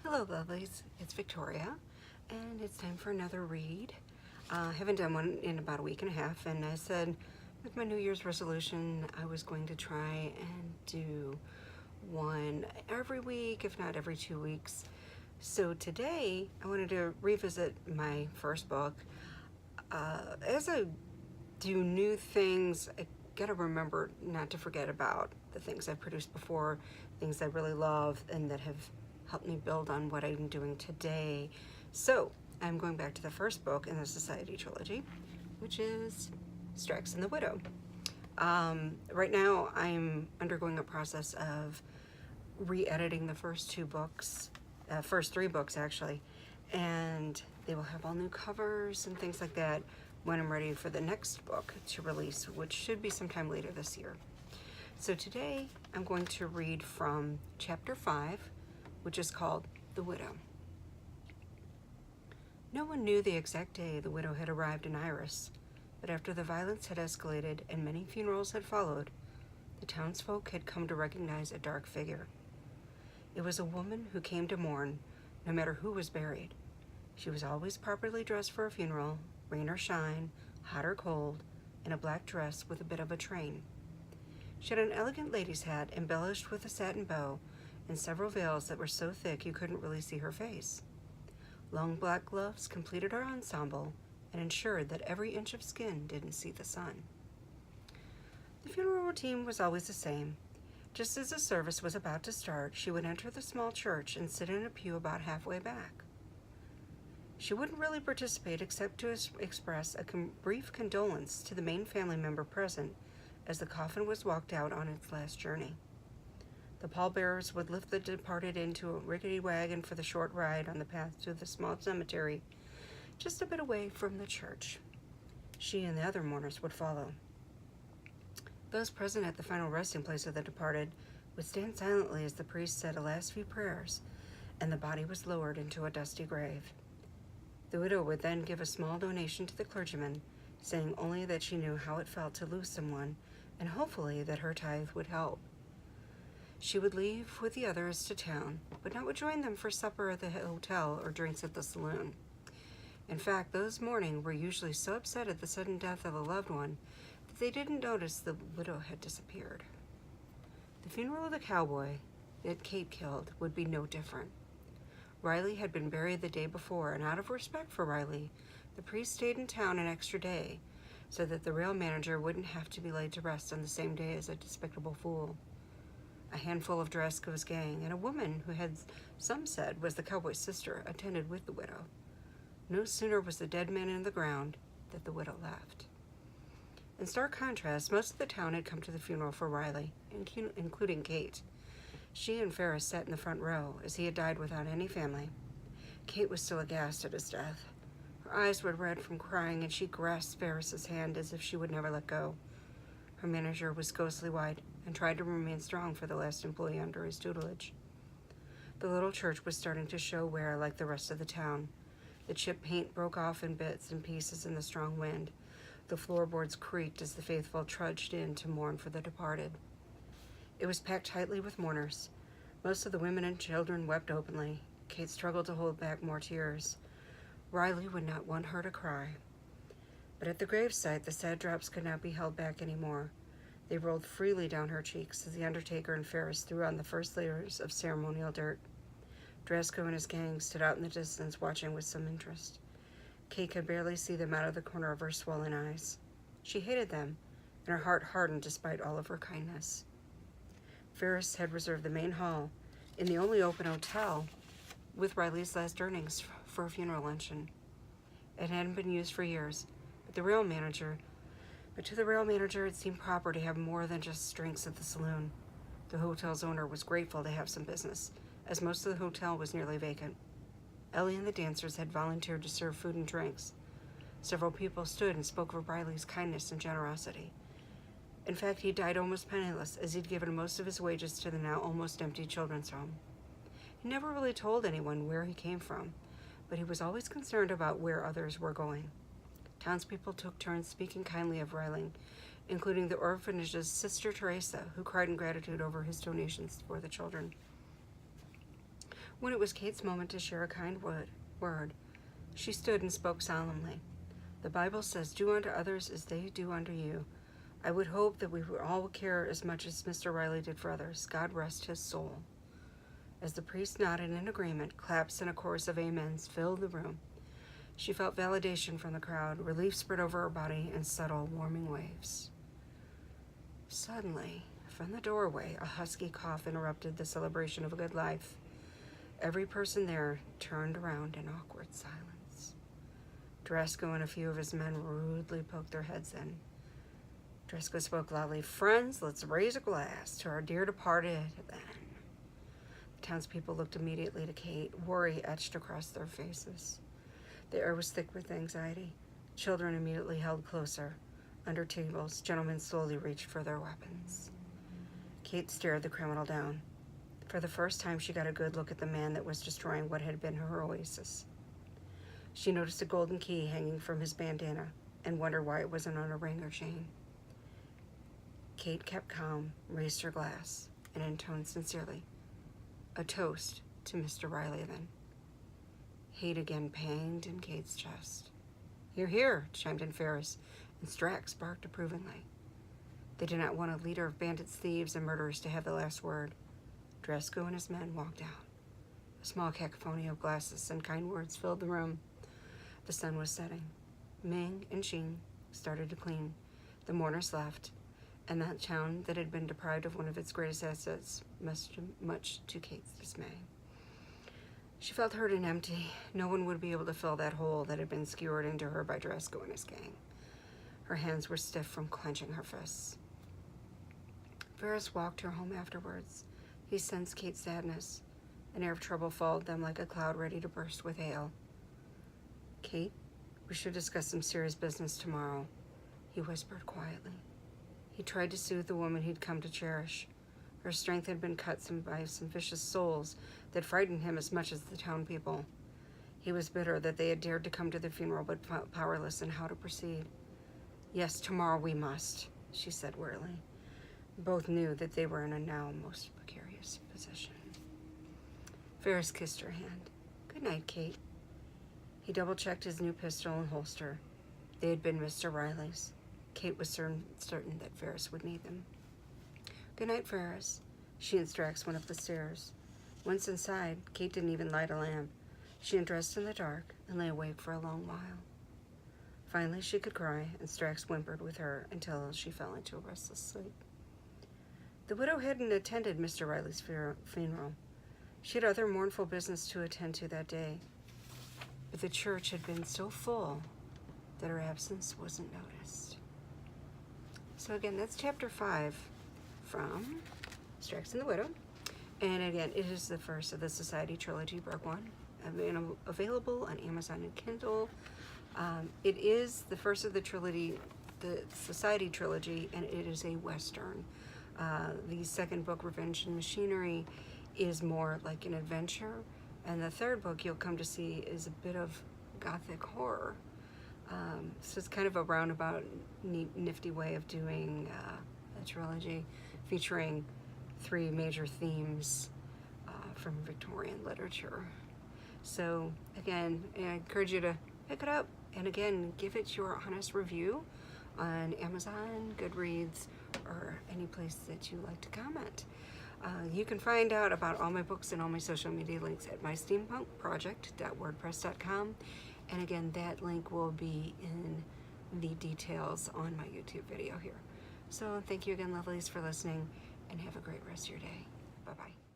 Hello lovelies, it's Victoria and it's time for another read. I haven't done one in about a week and a half, and I said with my New Year's resolution I was going to try and do one every week, if not every 2 weeks. So today I wanted to revisit my first book. As I do new things, I gotta remember not to forget about the things I've produced before, things I really love and that have helped me build on what I'm doing today. So I'm going back to the first book in the Society Trilogy, which is Strax and the Widow. Right now I'm undergoing a process of re-editing the first three books actually, and they will have all new covers and things like that when I'm ready for the next book to release, which should be sometime later this year. So today I'm going to read from chapter 5, which is called The Widow. No one knew the exact day the widow had arrived in Iris, but after the violence had escalated and many funerals had followed, the townsfolk had come to recognize a dark figure. It was a woman who came to mourn, no matter who was buried. She was always properly dressed for a funeral, rain or shine, hot or cold, in a black dress with a bit of a train. She had an elegant lady's hat embellished with a satin bow and several veils that were so thick you couldn't really see her face. Long black gloves completed her ensemble and ensured that every inch of skin didn't see the sun. The funeral routine was always the same. Just as the service was about to start, she would enter the small church and sit in a pew about halfway back. She wouldn't really participate except to express a brief condolence to the main family member present as the coffin was walked out on its last journey. The pallbearers would lift the departed into a rickety wagon for the short ride on the path to the small cemetery, just a bit away from the church. She and the other mourners would follow. Those present at the final resting place of the departed would stand silently as the priest said a last few prayers, and the body was lowered into a dusty grave. The widow would then give a small donation to the clergyman, saying only that she knew how it felt to lose someone, and hopefully that her tithe would help. She would leave with the others to town, but not would join them for supper at the hotel or drinks at the saloon. In fact, those mourning were usually so upset at the sudden death of a loved one that they didn't notice the widow had disappeared. The funeral of the cowboy that Kate killed would be no different. Riley had been buried the day before, and out of respect for Riley, the priest stayed in town an extra day so that the rail manager wouldn't have to be laid to rest on the same day as a despicable fool. A handful of Dresco's gang and a woman who some said was the cowboy's sister attended with the widow. No sooner was the dead man in the ground than the widow left. In stark contrast, most of the town had come to the funeral for Riley, including Kate. She and Ferris sat in the front row, as he had died without any family. Kate was still aghast at his death. Her eyes were red from crying, and she grasped Ferris's hand as if she would never let go. Her manager was ghostly white and tried to remain strong for the last employee under his tutelage. The little church was starting to show wear like the rest of the town. The chip paint broke off in bits and pieces in the strong wind. The floorboards creaked as the faithful trudged in to mourn for the departed. It was packed tightly with mourners. Most of the women and children wept openly. Kate struggled to hold back more tears. Riley would not want her to cry. But at the gravesite, the sad drops could not be held back anymore. They rolled freely down her cheeks as the undertaker and Ferris threw on the first layers of ceremonial dirt. Dresco and his gang stood out in the distance, watching with some interest. Kate could barely see them out of the corner of her swollen eyes. She hated them, and her heart hardened despite all of her kindness. Ferris had reserved the main hall in the only open hotel with Riley's last earnings for a funeral luncheon. It hadn't been used for years, but to the rail manager it seemed proper to have more than just drinks at the saloon. The hotel's owner was grateful to have some business, as most of the hotel was nearly vacant. Ellie and the dancers had volunteered to serve food and drinks. Several people stood and spoke of Riley's kindness and generosity. In fact, he died almost penniless, as he'd given most of his wages to the now almost empty children's home. He never really told anyone where he came from, but he was always concerned about where others were going. Townspeople took turns speaking kindly of Riley, including the orphanage's Sister Teresa, who cried in gratitude over his donations for the children. When it was Kate's moment to share a kind word, she stood and spoke solemnly. The Bible says, "Do unto others as they do unto you." I would hope that we would all care as much as Mr. Riley did for others. God rest his soul. As the priest nodded in agreement, claps and a chorus of amens filled the room. She felt validation from the crowd, relief spread over her body in subtle, warming waves. Suddenly, from the doorway, a husky cough interrupted the celebration of a good life. Every person there turned around in awkward silence. Dresco and a few of his men rudely poked their heads in. Dresco spoke loudly, "Friends, let's raise a glass to our dear departed, then." The townspeople looked immediately to Kate, worry etched across their faces. The air was thick with anxiety. Children immediately held closer. Under tables, gentlemen slowly reached for their weapons. Kate stared the criminal down. For the first time, she got a good look at the man that was destroying what had been her oasis. She noticed a golden key hanging from his bandana and wondered why it wasn't on a ring or chain. Kate kept calm, raised her glass, and intoned sincerely, "A toast to Mr. Riley, then." Hate again panged in Kate's chest. "Hear, hear," chimed in Ferris, and Strax barked approvingly. They did not want a leader of bandits, thieves, and murderers to have the last word. Dresco and his men walked out. A small cacophony of glasses and kind words filled the room. The sun was setting. Ming and Xing started to clean. The mourners left, and that town that had been deprived of one of its greatest assets, much to Kate's dismay. She felt hurt and empty. No one would be able to fill that hole that had been skewered into her by Dresco and his gang. Her hands were stiff from clenching her fists. Ferris walked her home afterwards. He sensed Kate's sadness. An air of trouble followed them like a cloud ready to burst with hail. "Kate, we should discuss some serious business tomorrow," he whispered quietly. He tried to soothe the woman he'd come to cherish. Her strength had been cut by some vicious souls that frightened him as much as the town people. He was bitter that they had dared to come to the funeral, but powerless in how to proceed. "Yes, tomorrow we must," she said wearily. Both knew that they were in a now most precarious position. Ferris kissed her hand. "Good night, Kate." He double-checked his new pistol and holster. They had been Mr. Riley's. Kate was certain that Ferris would need them. "Good night, Ferris." She and Strax went up the stairs. Once inside, Kate didn't even light a lamp. She undressed in the dark and lay awake for a long while. Finally, she could cry, and Strax whimpered with her until she fell into a restless sleep. The widow hadn't attended Mr. Riley's funeral. She had other mournful business to attend to that day, but the church had been so full that her absence wasn't noticed. So again, that's chapter 5 from Strax and the Widow. And again, it is the first of the Society Trilogy, Book 1, available on Amazon and Kindle. It is the first of the trilogy, the Society Trilogy, and it is a Western. The second book, Revenge and Machinery, is more like an adventure. And the third book you'll come to see is a bit of gothic horror. So it's kind of a roundabout, neat, nifty way of doing a trilogy featuring 3 major themes from Victorian literature. So again, I encourage you to pick it up and again, give it your honest review on Amazon, Goodreads, or any place that you like to comment. You can find out about all my books and all my social media links at mysteampunkproject.wordpress.com. And again, that link will be in the details on my YouTube video here. So thank you again, lovelies, for listening, and have a great rest of your day. Bye-bye.